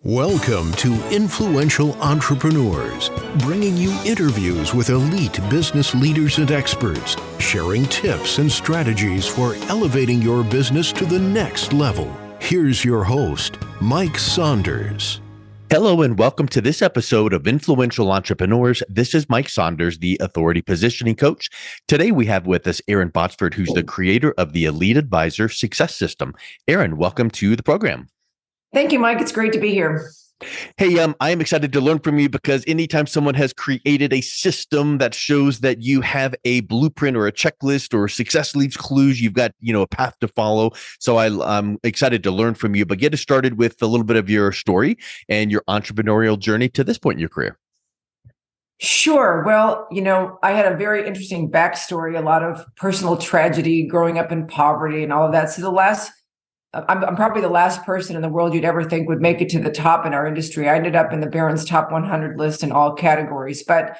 Welcome to Influential Entrepreneurs, bringing you interviews with elite business leaders and experts, sharing tips and strategies for elevating your business to the next level. Here's your host, Mike Saunders. Hello and welcome to this episode of Influential Entrepreneurs. This is Mike Saunders, the Authority Positioning Coach. Today we have with us Erin Botsford, who's the creator of the Elite Advisor Success System. Erin, welcome to the program. Thank you, Mike. It's great to be here. Hey, I am excited to learn from you because anytime someone has created a system that shows that you have a blueprint or a checklist or success leaves clues, you've got, a path to follow. So I'm excited to learn from you, but get us started with a little bit of your story and your entrepreneurial journey to this point in your career. Sure. Well, I had a very interesting backstory, a lot of personal tragedy growing up in poverty and all of that. So I'm probably the last person in the world you'd ever think would make it to the top in our industry. I ended up in the Barron's top 100 list in all categories. But,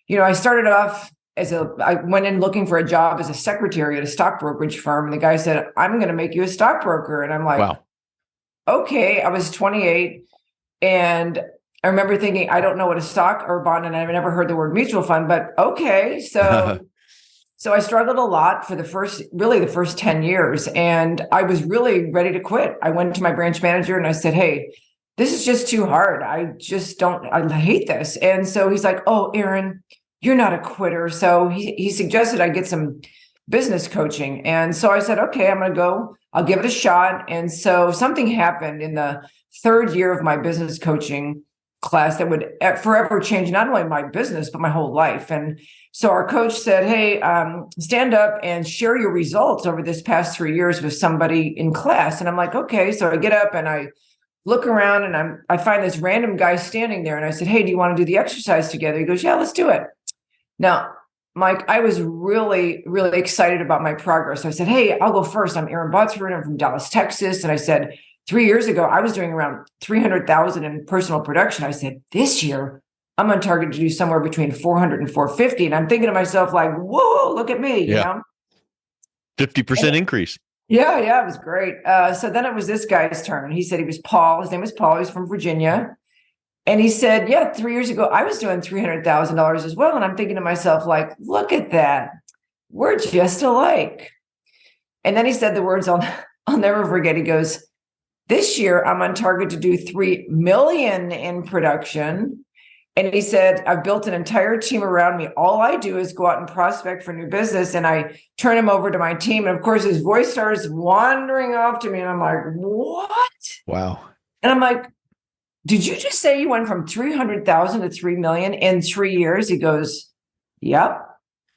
I started off I went in looking for a job as a secretary at a stock brokerage firm. And the guy said, I'm going to make you a stockbroker. And I'm like, wow. Okay. I was 28. And I remember thinking, I don't know what a stock or bond, and I've never heard the word mutual fund, but okay. So I struggled a lot for the first 10 years, and I was really ready to quit. I went to my branch manager and I said, hey, this is just too hard. I hate this. And so he's like, oh, Erin, you're not a quitter. So he suggested I get some business coaching. And so I said, okay, I'm going to go, I'll give it a shot. And so something happened in the third year of my business coaching class that would forever change not only my business, but my whole life. And so our coach said, hey, stand up and share your results over this past 3 years with somebody in class. And I'm like, okay. So I get up and I look around and I find this random guy standing there. And I said, hey, do you want to do the exercise together? He goes, yeah, let's do it. Now, Mike, I was really, really excited about my progress. So I said, hey, I'll go first. I'm Erin Botsford. I'm from Dallas, Texas. And I said, 3 years ago, I was doing around 300,000 in personal production. I said, this year, I'm on target to do somewhere between 400 and 450. And I'm thinking to myself, like, whoa, look at me, 50% increase. Yeah, it was great. So then it was this guy's turn. He said he was Paul. His name was Paul. He was from Virginia. And he said, yeah, 3 years ago, I was doing $300,000 as well. And I'm thinking to myself, like, look at that. We're just alike. And then he said the words I'll never forget. He goes, this year, I'm on target to do 3 million in production. And he said, I've built an entire team around me. All I do is go out and prospect for new business. And I turn him over to my team. And of course, his voice starts wandering off to me. And I'm like, what? Wow. And I'm like, did you just say you went from 300,000 to 3 million in 3 years? He goes, yep.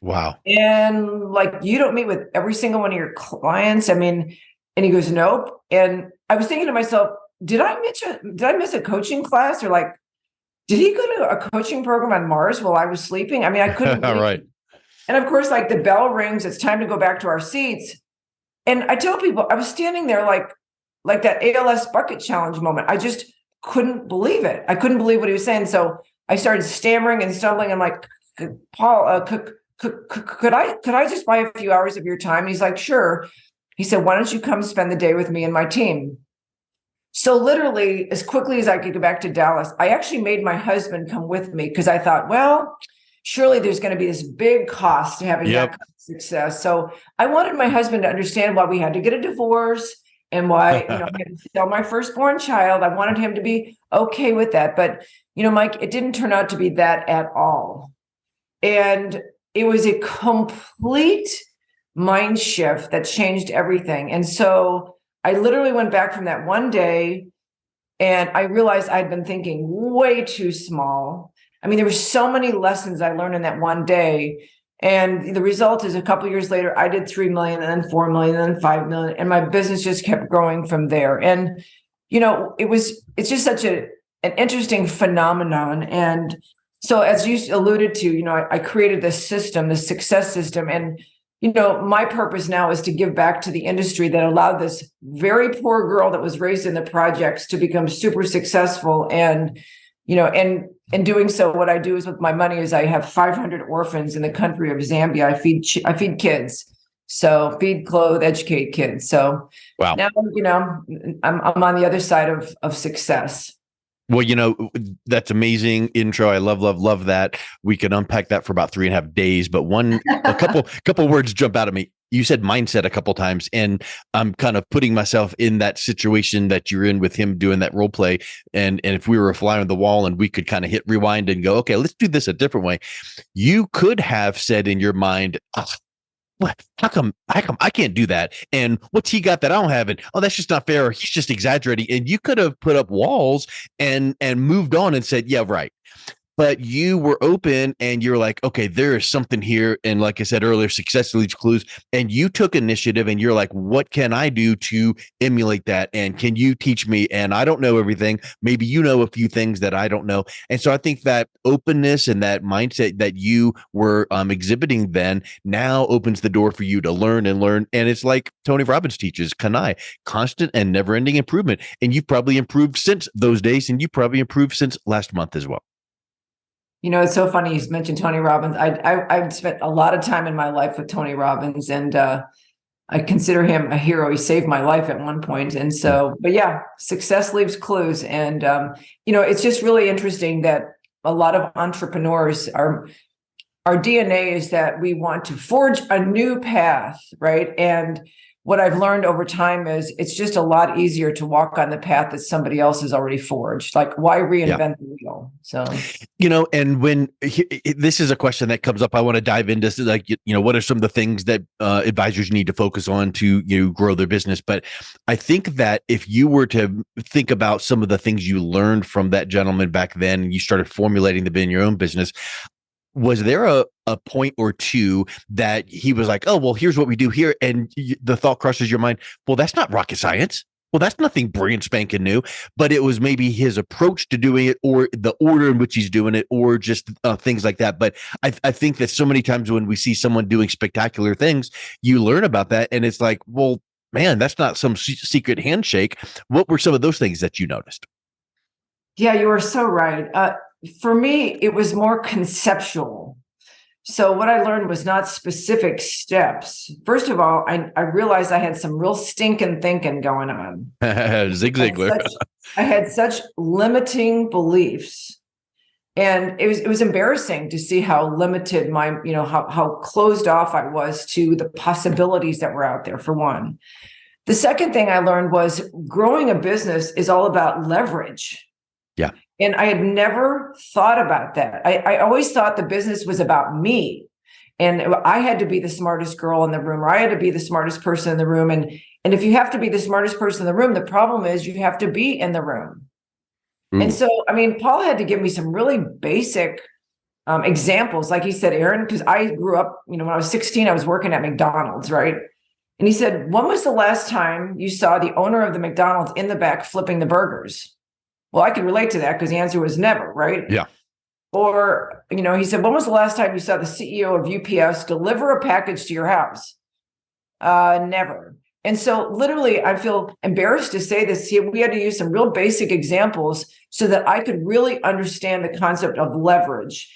Wow. And like, you don't meet with every single one of your clients. And he goes, nope. And I was thinking to myself, did I miss a coaching class, or like, did he go to a coaching program on Mars while I was sleeping? I couldn't believe right. it. And of course, like the bell rings, it's time to go back to our seats. And I tell people, I was standing there like that ALS bucket challenge moment. I just couldn't believe it. I couldn't believe what he was saying. So I started stammering and stumbling. I'm like, Paul, could I just buy a few hours of your time? He's like, sure. He said, why don't you come spend the day with me and my team? So literally, as quickly as I could go back to Dallas, I actually made my husband come with me because I thought, well, surely there's going to be this big cost to having that kind of success. So I wanted my husband to understand why we had to get a divorce and why I had to sell my firstborn child. I wanted him to be okay with that. But, Mike, it didn't turn out to be that at all. And it was a complete mind shift that changed everything. And so I literally went back from that one day and I realized I'd been thinking way too small. There were so many lessons I learned in that one day. And the result is a couple of years later, I did 3 million and then 4 million and then 5 million. And my business just kept growing from there. And, it's just such an interesting phenomenon. And so as you alluded to, I created this system, this success system. And my purpose now is to give back to the industry that allowed this very poor girl that was raised in the projects to become super successful. And, in doing so, what I do is with my money is I have 500 orphans in the country of Zambia. I feed kids. So feed, clothe, educate kids. So wow. Now, I'm on the other side of success. Well, that's amazing intro. I love that. We can unpack that for about 3.5 days, but a couple words jump out at me. You said mindset a couple times, and I'm kind of putting myself in that situation that you're in with him doing that role play. And if we were a fly on the wall and we could kind of hit rewind and go, okay, let's do this a different way. You could have said in your mind, what? How come I can't do that? And what's he got that I don't have? And oh, that's just not fair. Or he's just exaggerating. And you could have put up walls and moved on and said, yeah, right. But you were open and you're like, okay, there is something here. And like I said earlier, success leaves clues. And you took initiative and you're like, what can I do to emulate that? And can you teach me? And I don't know everything. Maybe you know a few things that I don't know. And so I think that openness and that mindset that you were exhibiting then now opens the door for you to learn and learn. And it's like Tony Robbins teaches, Kanai, constant and never ending improvement. And you've probably improved since those days. And you probably improved since last month as well. It's so funny you mentioned Tony Robbins. I've spent a lot of time in my life with Tony Robbins, and I consider him a hero. He saved my life at one point. And so, but yeah, success leaves clues. And, it's just really interesting that a lot of entrepreneurs our DNA is that we want to forge a new path, right? And what I've learned over time is it's just a lot easier to walk on the path that somebody else has already forged. Like, why reinvent the wheel? So, and when this is a question that comes up, I want to dive into, like, what are some of the things that advisors need to focus on to grow their business? But I think that if you were to think about some of the things you learned from that gentleman back then, and you started formulating them in your own business, was there a point or two that he was like, oh, well, here's what we do here. And the thought crosses your mind, well, that's not rocket science. Well, that's nothing brilliant spanking new, but it was maybe his approach to doing it or the order in which he's doing it or just things like that. But I think that so many times when we see someone doing spectacular things, you learn about that. And it's like, well, man, that's not some secret handshake. What were some of those things that you noticed? Yeah, you are so right. For me, it was more conceptual. So what I learned was not specific steps. First of all, I realized I had some real stinking thinking going on. Zig Ziglar. I had such limiting beliefs. And it was embarrassing to see how limited how closed off I was to the possibilities that were out there, for one. The second thing I learned was growing a business is all about leverage. Yeah. And I had never thought about that. I always thought the business was about me. And I had to be the smartest girl in the room, or I had to be the smartest person in the room. And if you have to be the smartest person in the room, the problem is you have to be in the room. Ooh. And so, Paul had to give me some really basic examples. Like he said, Erin, because I grew up, when I was 16, I was working at McDonald's, right? And he said, when was the last time you saw the owner of the McDonald's in the back flipping the burgers? Well, I could relate to that because the answer was never, right? Yeah. Or, he said, when was the last time you saw the CEO of UPS deliver a package to your house? Never. And so literally, I feel embarrassed to say this here. We had to use some real basic examples so that I could really understand the concept of leverage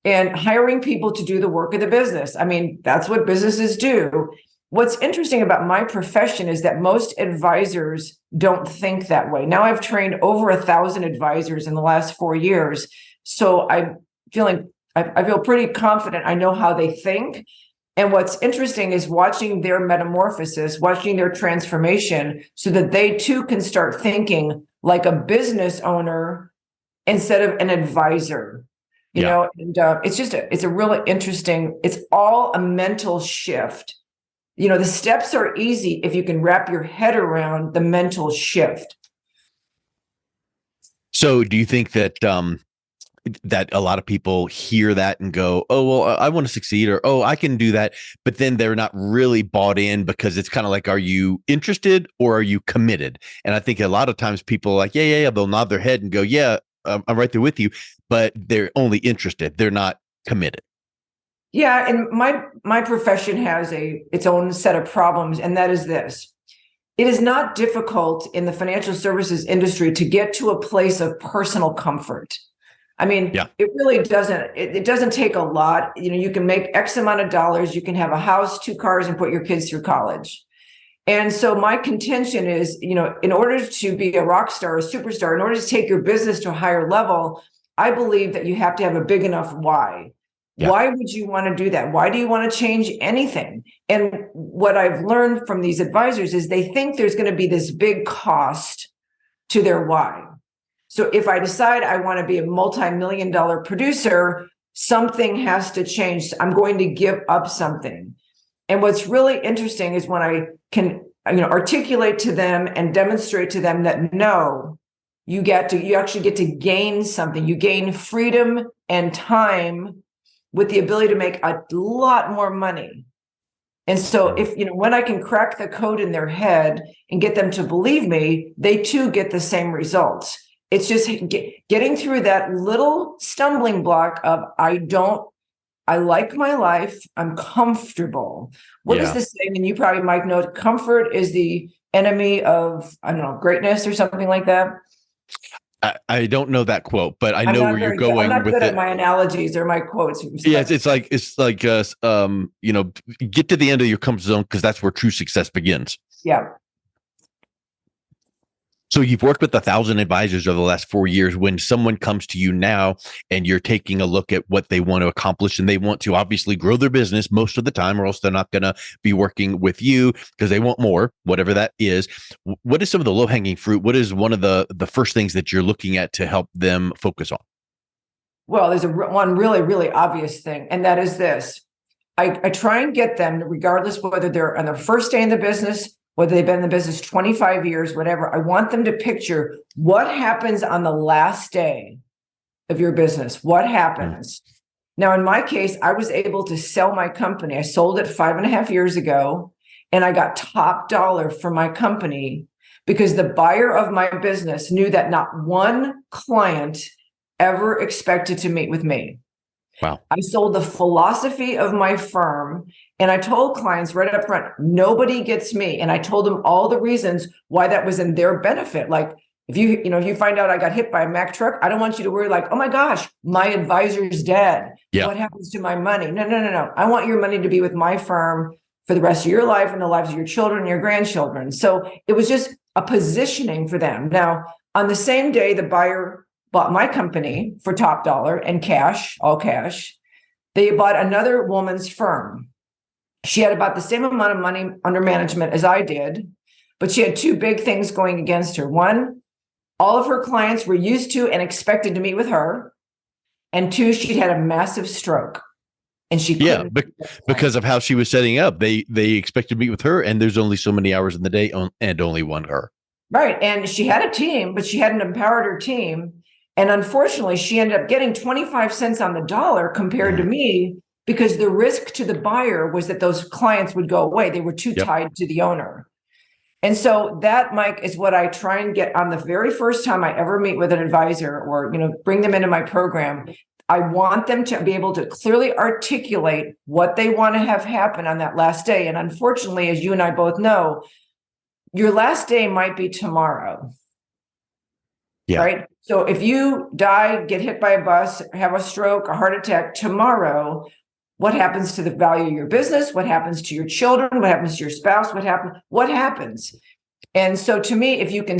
and hiring people to do the work of the business. That's what businesses do. What's interesting about my profession is that most advisors don't think that way. Now I've trained over 1,000 advisors in the last 4 years. So I feel pretty confident. I know how they think. And what's interesting is watching their metamorphosis, watching their transformation so that they too can start thinking like a business owner instead of an advisor. And it's a really interesting, it's all a mental shift. The steps are easy if you can wrap your head around the mental shift. So do you think that that a lot of people hear that and go, oh, well, I want to succeed, or, oh, I can do that. But then they're not really bought in because it's kind of like, are you interested or are you committed? And I think a lot of times people are like, yeah. They'll nod their head and go, yeah, I'm right there with you. But they're only interested. They're not committed. Yeah, and my profession has its own set of problems, and that is this. It is not difficult in the financial services industry to get to a place of personal comfort. It really doesn't. It doesn't take a lot. You can make X amount of dollars. You can have a house, 2 cars, and put your kids through college. And so my contention is, in order to be a rock star, a superstar, in order to take your business to a higher level, I believe that you have to have a big enough why. Yeah. Why would you want to do that? Why do you want to change anything? And what I've learned from these advisors is they think there's going to be this big cost to their why. So if I decide I want to be a multi-million-dollar producer, something has to change. I'm going to give up something. And what's really interesting is when I can, articulate to them and demonstrate to them that no, you actually get to gain something. You gain freedom and time with the ability to make a lot more money. And so when I can crack the code in their head and get them to believe me, they too get the same results. It's just getting through that little stumbling block of I like my life. I'm comfortable. What is the saying? And you probably might know, comfort is the enemy of, greatness or something like that. I don't know that quote, but I know where you're going. I'm not good at my analogies or my quotes. Yeah, it's like get to the end of your comfort zone because that's where true success begins. Yeah. So you've worked with 1,000 advisors over the last 4 years. When someone comes to you now and you're taking a look at what they want to accomplish and they want to obviously grow their business most of the time, or else they're not going to be working with you because they want more, whatever that is. What is some of the low-hanging fruit? What is one of the first things that you're looking at to help them focus on? Well, there's one really, really obvious thing, and that is this. I try and get them, regardless whether they're on their first day in the business, whether they've been in the business 25 years, whatever, I want them to picture what happens on the last day of your business. What happens? Now, in my case, I was able to sell my company. I sold it 5.5 years ago, and I got top dollar for my company because the buyer of my business knew that not one client ever expected to meet with me. Wow. I sold the philosophy of my firm, and I told clients right up front, nobody gets me. And I told them all the reasons why that was in their benefit. Like if you find out I got hit by a Mack truck, I don't want you to worry like, oh my gosh, my advisor's dead. Yeah. What happens to my money? No. I want your money to be with my firm for the rest of your life and the lives of your children and your grandchildren. So it was just a positioning for them. Now, on the same day, the buyer bought my company for top dollar and cash, all cash. They bought another woman's firm. She had about the same amount of money under management as I did, but she had two big things going against her. One, all of her clients were used to and expected to meet with her. And two, she'd had a massive stroke. And she couldn't. Because of how she was setting up. They expected to meet with her, and there's only so many hours in the day and only one her. Right. And she had a team, but she hadn't empowered her team. And unfortunately, she ended up getting 25 cents on the dollar compared to me because the risk to the buyer was that those clients would go away. They were too tied to the owner. And so that, Mike, is what I try and get on the very first time I ever meet with an advisor or, bring them into my program. I want them to be able to clearly articulate what they want to have happen on that last day. And unfortunately, as you and I both know, your last day might be tomorrow. Yeah. Right. So if you die, get hit by a bus, have a stroke, a heart attack tomorrow, what happens to the value of your business? What happens to your children? What happens to your spouse? What happens? And so to me, if you can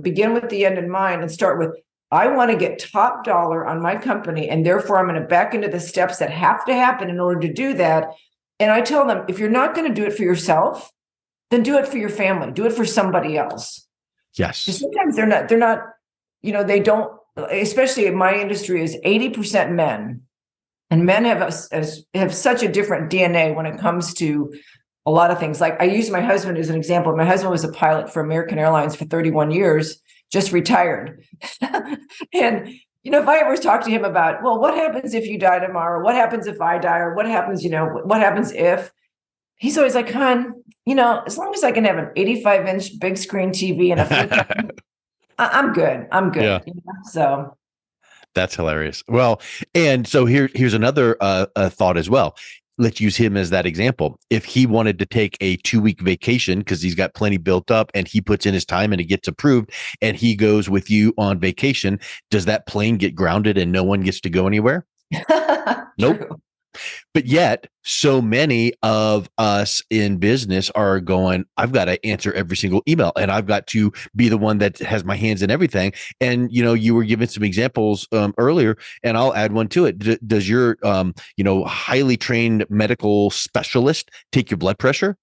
begin with the end in mind and start with, I want to get top dollar on my company, and therefore I'm going to back into the steps that have to happen in order to do that. And I tell them, if you're not going to do it for yourself, then do it for your family, do it for somebody else. Yes. Because sometimes they're not, they don't, especially in my industry is 80% men, and men have such a different DNA when it comes to a lot of things. Like I use my husband as an example. My husband was a pilot for American Airlines for 31 years, just retired. And, if I ever talk to him about, well, what happens if you die tomorrow? What happens if I die? Or what happens, what happens if? He's always like, hon, as long as I can have an 85-inch big screen TV and a I'm good. Yeah. So that's hilarious. Well, and so here's another thought as well. Let's use him as that example. If he wanted to take a 2-week vacation because he's got plenty built up and he puts in his time and it gets approved and he goes with you on vacation, does that plane get grounded and no one gets to go anywhere? Nope. But yet, so many of us in business are going, I've got to answer every single email and I've got to be the one that has my hands in everything. And, you were giving some examples earlier, and I'll add one to it. Does your, highly trained medical specialist take your blood pressure?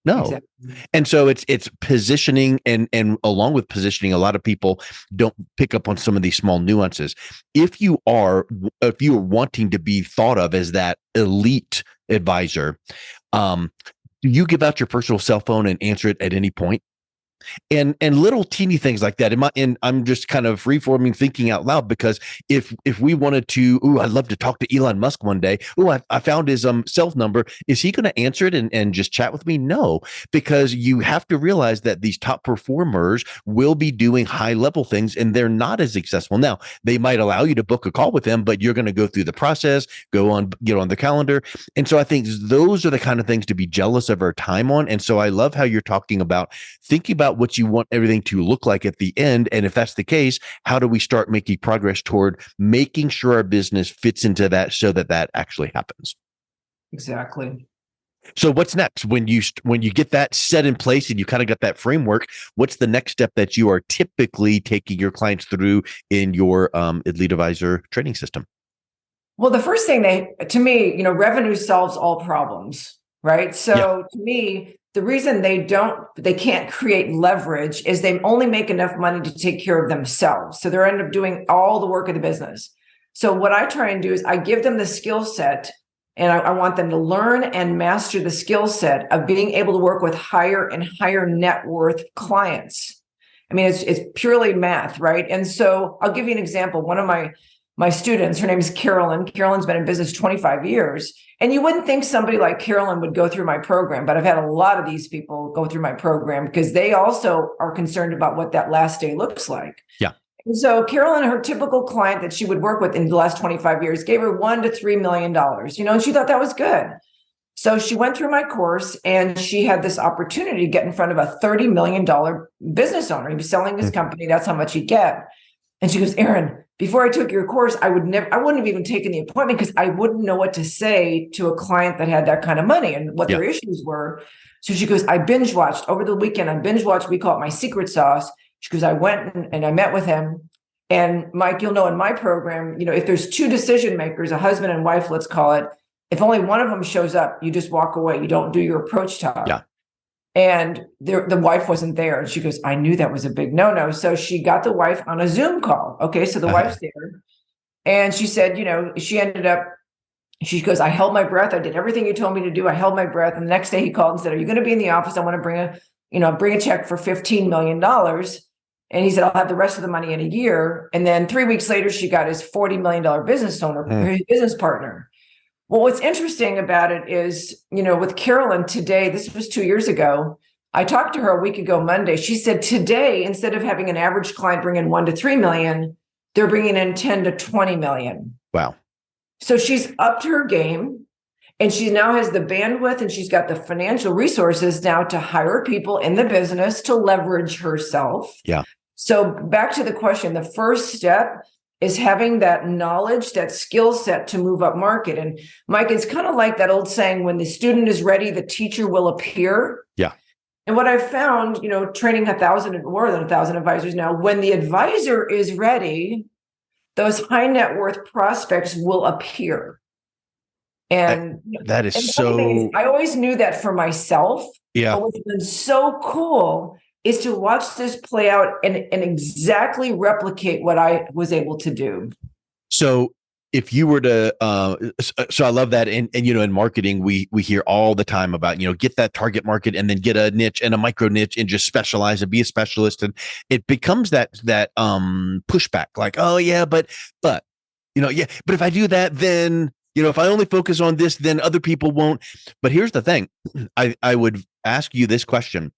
No. Exactly. And so it's positioning, and along with positioning, a lot of people don't pick up on some of these small nuances. If you are wanting to be thought of as that elite advisor, do you give out your personal cell phone and answer it at any point? And little teeny things like that. And I'm just kind of reforming, thinking out loud, because if we wanted to, I'd love to talk to Elon Musk one day. I found his cell number. Is he going to answer it and just chat with me? No, because you have to realize that these top performers will be doing high level things, and they're not as successful. Now, they might allow you to book a call with them, but you're going to go through the process, get on the calendar. And so I think those are the kind of things to be jealous of our time on. And so I love how you're talking about thinking about what you want everything to look like at the end. And if that's the case, how do we start making progress toward making sure our business fits into that so that actually happens? Exactly. So what's next when you get that set in place and you kind of got that framework? What's the next step that you are typically taking your clients through in your Elite Advisor training system? Well, the first thing to me, revenue solves all problems, right? So to me, the reason they can't create leverage is they only make enough money to take care of themselves. So they're end up doing all the work of the business. So what I try and do is I give them the skill set, and I want them to learn and master the skill set of being able to work with higher and higher net worth clients. I mean, it's purely math, right? And so I'll give you an example. One of my students, her name is Carolyn. Carolyn's been in business 25 years. And you wouldn't think somebody like Carolyn would go through my program, but I've had a lot of these people go through my program because they also are concerned about what that last day looks like. Yeah. And so Carolyn, her typical client that she would work with in the last 25 years, gave her $1 to $3 million, and she thought that was good. So she went through my course and she had this opportunity to get in front of a $30 million business owner. He was selling his company. That's how much he'd get. And she goes, Erin, before I took your course, I wouldn't have even taken the appointment because I wouldn't know what to say to a client that had that kind of money and what their issues were. So she goes, I binge watched over the weekend. We call it my secret sauce. She goes, I went and I met with him. And Mike, you'll know in my program, if there's two decision makers, a husband and wife, let's call it, if only one of them shows up, you just walk away. You don't do your approach talk. Yeah. And the wife wasn't there. And she goes, I knew that was a big no-no. So she got the wife on a Zoom call. Okay, so the wife's there. And she said, she goes, I held my breath. I did everything you told me to do. I held my breath. And the next day he called and said, are you going to be in the office? I want to bring a check for $15 million. And he said, I'll have the rest of the money in a year. And then 3 weeks later, she got his $40 million business partner. Well, what's interesting about it is, with Carolyn today, this was 2 years ago. I talked to her a week ago, Monday. She said today, instead of having an average client bring in 1 to 3 million, they're bringing in 10 to 20 million. Wow. So she's upped her game, and she now has the bandwidth and she's got the financial resources now to hire people in the business to leverage herself. Yeah. So back to the question, the first step is having that knowledge, that skill set to move up market. And Mike, it's kind of like that old saying, when the student is ready, the teacher will appear. Yeah. And what I've found, training more than 1,000 advisors now, when the advisor is ready, those high net worth prospects will appear. And that is so. I always knew that for myself. Yeah. But what's been so cool is to watch this play out and exactly replicate what I was able to do. So if you were to, so I love that. And in marketing, we hear all the time about, get that target market and then get a niche and a micro niche and just specialize and be a specialist. And it becomes that pushback, like, oh yeah, but if I do that, then, if I only focus on this, then other people won't. But here's the thing. I would ask you this question.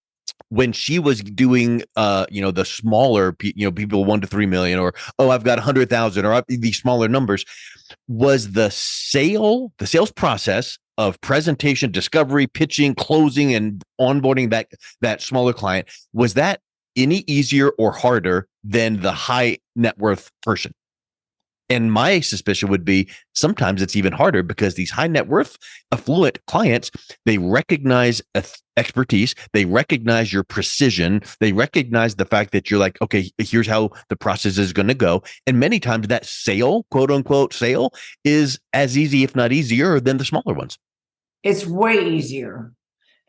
When she was doing, the smaller, people 1 to 3 million, or, I've got 100,000, or these smaller numbers, was the sales process of presentation, discovery, pitching, closing, and onboarding that smaller client, was that any easier or harder than the high net worth person? And my suspicion would be sometimes it's even harder because these high net worth affluent clients, they recognize expertise. They recognize your precision. They recognize the fact that you're like, okay, here's how the process is going to go. And many times that sale, quote unquote sale, is as easy, if not easier than the smaller ones. It's way easier.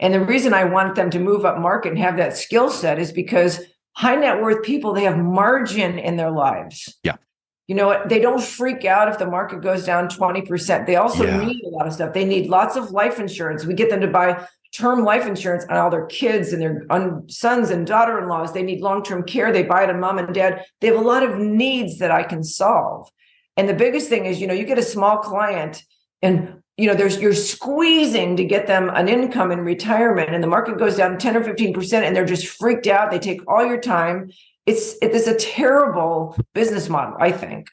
And the reason I want them to move up market and have that skill set is because high net worth people, they have margin in their lives. Yeah. You know what? They don't freak out if the market goes down 20%. They also need a lot of stuff. They need lots of life insurance. We get them to buy term life insurance on all their kids and their sons and daughter-in-laws. They need long-term care. They buy it on mom and dad. They have a lot of needs that I can solve. And the biggest thing is, you get a small client and you're squeezing to get them an income in retirement, and the market goes down 10 or 15%, and they're just freaked out. They take all your time. It's a terrible business model, I think.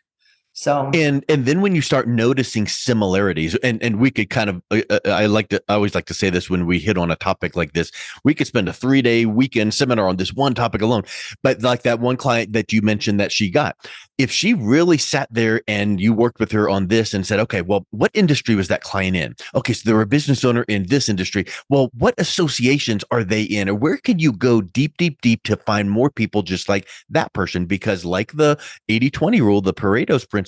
So and then when you start noticing similarities, and we could kind of I always like to say this when we hit on a topic like this, we could spend a 3-day weekend seminar on this one topic alone. But like that one client that you mentioned that she got, if she really sat there and you worked with her on this and said, okay, well, what industry was that client in? Okay, so they're a business owner in this industry. Well, what associations are they in? Or where can you go deep to find more people just like that person? Because like the 80-20 rule, the Pareto's principle,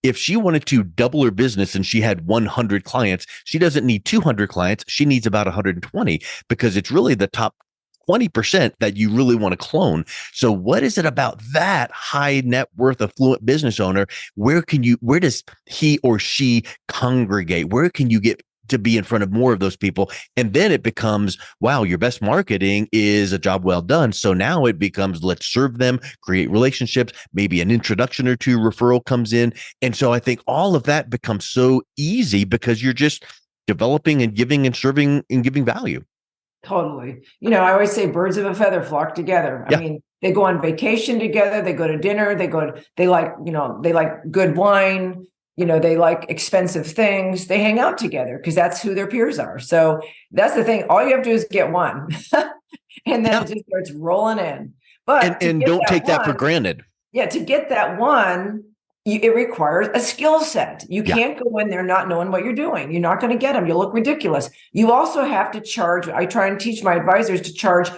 if she wanted to double her business and she had 100 clients, she doesn't need 200 clients. She needs about 120, because it's really the top 20% that you really want to clone. So what is it about that high net worth affluent business owner? Where does he or she congregate? Where can you get to be in front of more of those people? And then it becomes, wow, your best marketing is a job well done. So now it becomes, let's serve them, create relationships, maybe an introduction or two, referral comes in. And so I think all of that becomes so easy because you're just developing and giving and serving and giving value. Totally. I always say birds of a feather flock together. I mean, they go on vacation together, they go to dinner, they like good wine, they like expensive things. They hang out together because that's who their peers are. So that's the thing. All you have to do is get one and then it just starts rolling in. But and don't take that for granted. Yeah. To get that one, it requires a skill set. You can't go in there not knowing what you're doing. You're not going to get them. You'll look ridiculous. You also have to charge. I try and teach my advisors to charge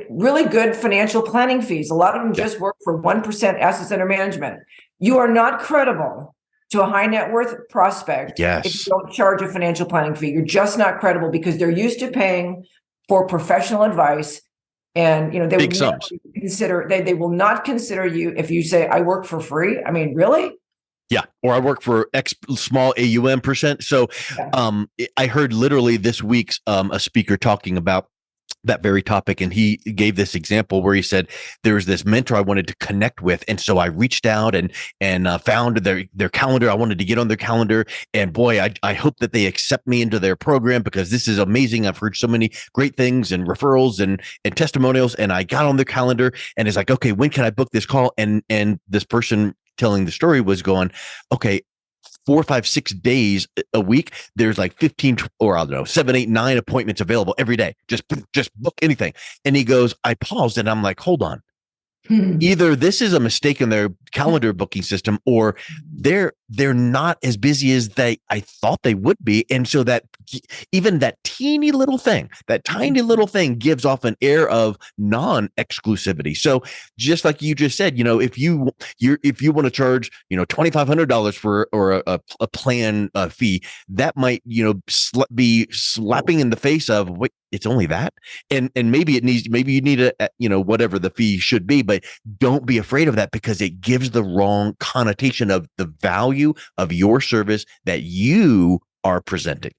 really good financial planning fees. A lot of them just work for 1% assets under management. You are not credible to a high net worth prospect if you don't charge a financial planning fee. You're just not credible because they're used to paying for professional advice. And they would never consider, they will not consider you if you say, I work for free. I mean, really? Yeah. Or I work for X small AUM percent. So I heard literally this week's a speaker talking about that very topic. And he gave this example where he said, there was this mentor I wanted to connect with. And so I reached out and found their calendar. I wanted to get on their calendar, and boy, I hope that they accept me into their program because this is amazing. I've heard so many great things and referrals and testimonials. And I got on their calendar and it's like, okay, when can I book this call? And this person telling the story was going, okay, 4, 5, 6 days a week, there's like 15 or I don't know, 7, 8, 9 appointments available every day. Just book anything. And he goes, I paused and I'm like, hold on. Either this is a mistake in their calendar booking system, or they're not as busy as I thought they would be. And so that even that tiny little thing gives off an air of non-exclusivity. So just like you just said, if you want to charge, $2,500 for or a plan fee, that might, be slapping in the face of, wait, it's only that. And maybe you need a, whatever the fee should be, but don't be afraid of that because it gives the wrong connotation of the value of your service that you are presenting.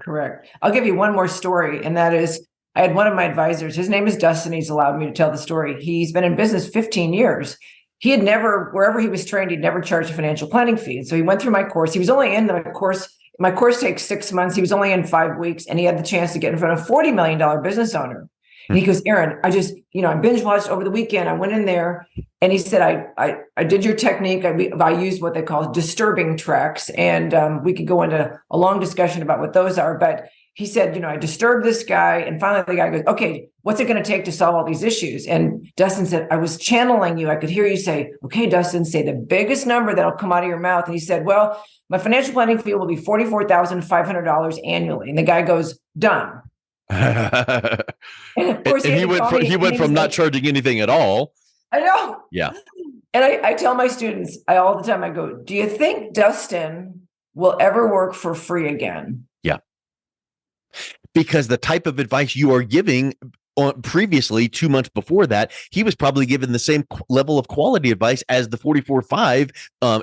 Correct. I'll give you one more story. And that is, I had one of my advisors, his name is Dustin. He's allowed me to tell the story. He's been in business 15 years. He had never, wherever he was trained, he'd never charged a financial planning fee. And so he went through my course. He was only in the course. My course takes 6 months. He was only in 5 weeks, and he had the chance to get in front of a $40 million business owner. And he goes, Erin, I just, I binge watched over the weekend. I went in there and he said, I did your technique. I used what they call disturbing tracks. And we could go into a long discussion about what those are. But he said, I disturbed this guy. And finally the guy goes, okay, what's it going to take to solve all these issues? And Dustin said, I was channeling you. I could hear you say, okay, Dustin, say the biggest number that'll come out of your mouth. And he said, well, my financial planning fee will be $44,500 annually. And the guy goes, done. And of course, he went from not charging anything at all. I know. Yeah. And I tell my students all the time, I go, do you think Dustin will ever work for free again? Yeah. Because the type of advice you are giving previously, 2 months before that, he was probably given the same level of quality advice as the 44.5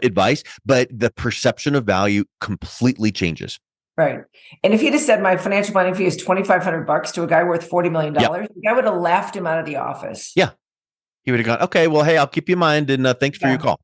advice, but the perception of value completely changes. Right. And if he'd have said my financial planning fee is $2,500 to a guy worth $40 million, the guy would have laughed him out of the office. Yeah. He would have gone, okay, well, hey, I'll keep you in mind. And thanks for your call.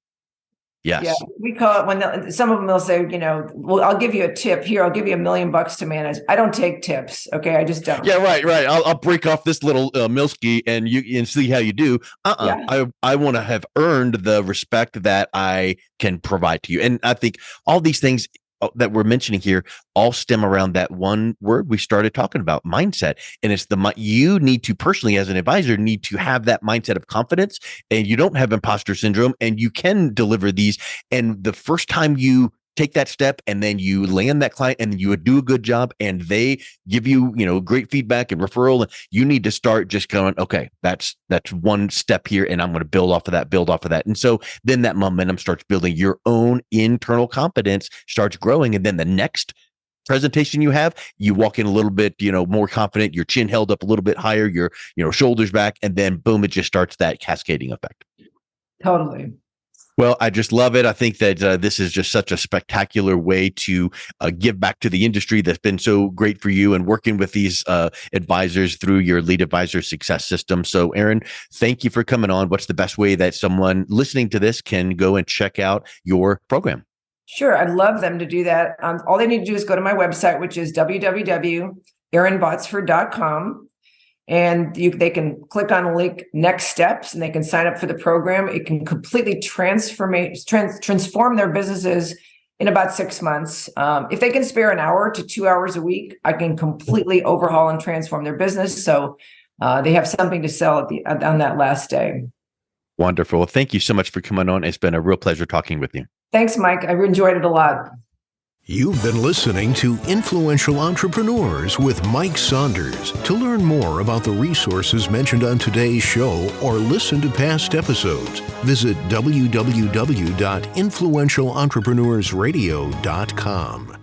Yes. Yeah. We call it when some of them will say, well, I'll give you a tip here. I'll give you $1 million to manage. I don't take tips. Okay. I just don't. Yeah. Right. I'll break off this little Milski and see how you do. I want to have earned the respect that I can provide to you. And I think all these things that we're mentioning here all stem around that one word we started talking about, mindset. And it's you need to personally, as an advisor, need to have that mindset of confidence, and you don't have imposter syndrome, and you can deliver these. And the first time you take that step and then you land that client and you do a good job and they give you, great feedback and referral, and you need to start just going, okay, that's one step here. And I'm going to build off of that. And so then that momentum starts building. Your own internal competence starts growing. And then the next presentation you have, you walk in a little bit, more confident, your chin held up a little bit higher, your, shoulders back, and then boom, it just starts that cascading effect. Totally. Well, I just love it. I think that this is just such a spectacular way to give back to the industry that's been so great for you, and working with these advisors through your Lead Advisor Success System. So, Erin, thank you for coming on. What's the best way that someone listening to this can go and check out your program? Sure. I'd love them to do that. All they need to do is go to my website, which is www.erinbotsford.com. And they can click on the link Next Steps, and they can sign up for the program. It can completely transform their businesses in about 6 months. If they can spare an hour to 2 hours a week, I can completely overhaul and transform their business. So they have something to sell on that last day. Wonderful. Well, thank you so much for coming on. It's been a real pleasure talking with you. Thanks, Mike. I enjoyed it a lot. You've been listening to Influential Entrepreneurs with Mike Saunders. To learn more about the resources mentioned on today's show or listen to past episodes, visit www.influentialentrepreneursradio.com.